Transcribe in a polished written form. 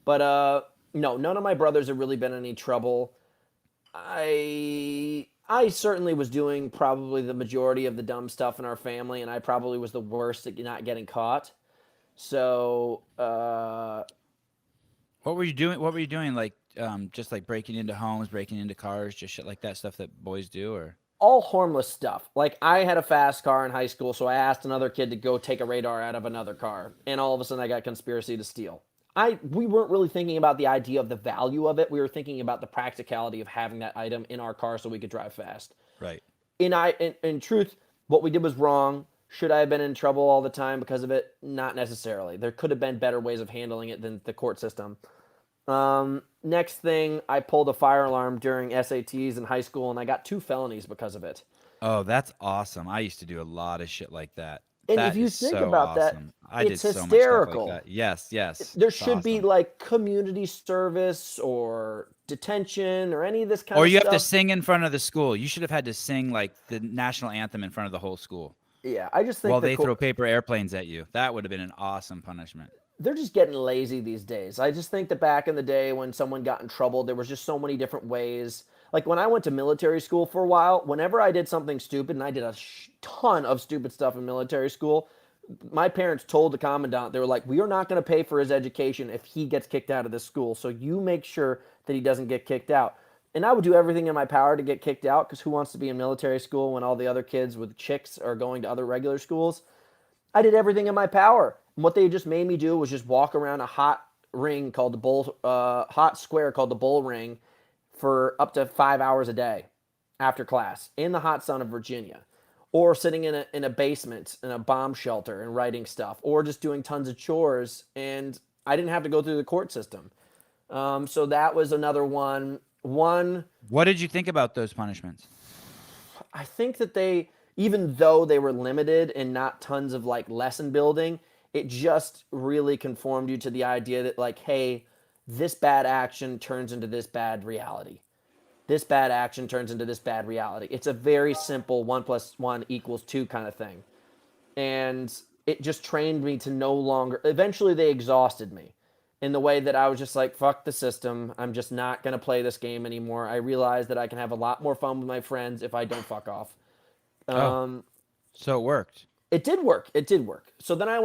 But no, none of my brothers have really been in any trouble. I certainly was doing probably the majority of the dumb stuff in our family, and I probably was the worst at not getting caught. So What were you doing? What were you doing? Like, just like breaking into homes, breaking into cars, just shit like that, stuff that boys do, or? all harmless stuff. Like I had a fast car in high school, so I asked another kid to go take a radar out of another car, and all of a sudden I got conspiracy to steal. We weren't really thinking about the idea of the value of it. We were thinking about the practicality of having that item in our car so we could drive fast. Right. In truth, what we did was wrong. Should I have been in trouble all the time because of it? Not necessarily. There could have been better ways of handling it than the court system. Next thing, I pulled a fire alarm during SATs in high school, and I got 2 felonies because of it. Oh, that's awesome. I used to do a lot of shit like that. And if That you is think so about that, awesome. I did it's so much stuff like hysterical. that. Yes, yes. There It's should be awesome. like community service or detention or any of this kind Or of you have to stuff. sing in front of the school. You should have had to sing like the national anthem in front of the whole school Yeah, I just think while they throw paper airplanes at you. That would have been an awesome punishment. they're just getting lazy these days. I just think that back in the day when someone got in trouble, there was just so many different ways. Like when I went to military school for a while, whenever I did something stupid, and I did a ton of stupid stuff in military school, my parents told the commandant, they were like, we are not going to pay for his education if he gets kicked out of this school. So you make sure that he doesn't get kicked out. And I would do everything in my power to get kicked out because who wants to be in military school when all the other kids with chicks are going to other regular schools? I did everything in my power. And what they just made me do was just walk around a hot ring called the hot square called the bull ring for up to 5 hours a day after class in the hot sun of Virginia, or sitting in a basement in a bomb shelter and writing stuff, or just doing tons of chores. And I didn't have to go through the court system. So that was another one. What did you think about those punishments? I think that even though they were limited and not tons of like lesson building, it just really conformed you to the idea that like, hey, this bad action turns into this bad reality. This bad action turns into this bad reality. It's a very simple 1 + 1 = 2 kind of thing. And it just trained me to no longer, eventually they exhausted me in the way that I was just like, fuck the system. I'm just not going to play this game anymore. I realized that I can have a lot more fun with my friends if I don't fuck off. Oh, Um, so it worked. it did work. It did work. So then I